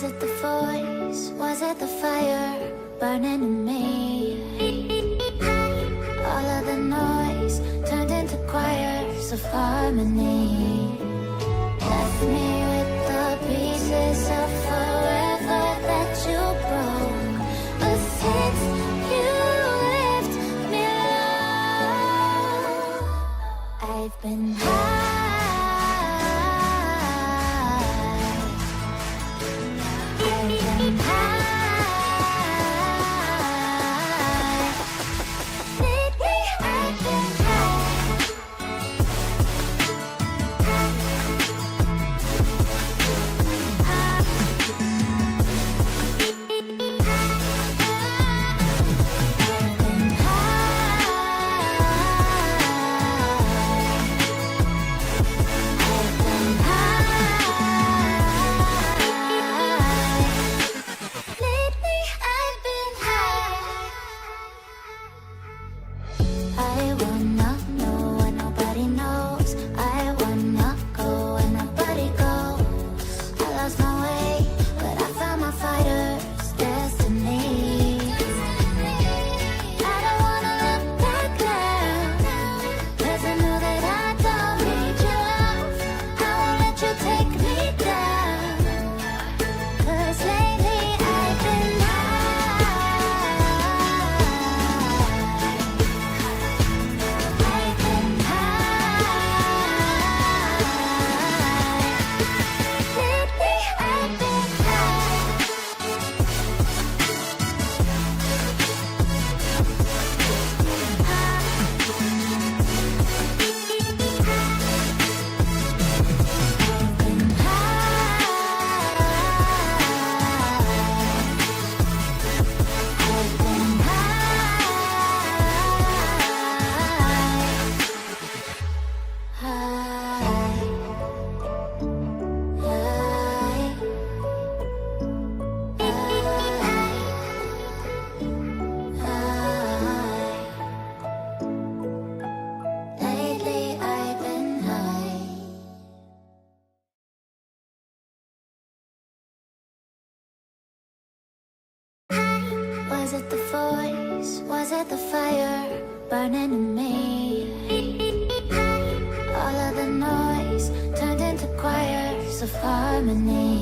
Was it the voice? Was it the fire burning in me? All of the noise turned into choirs of harmony. Left me with the pieces of forever that you broke. But since you left me alone, I've been high. Was it the voice? Was it the fire burning in me? All of the noise turned into choirs of harmony.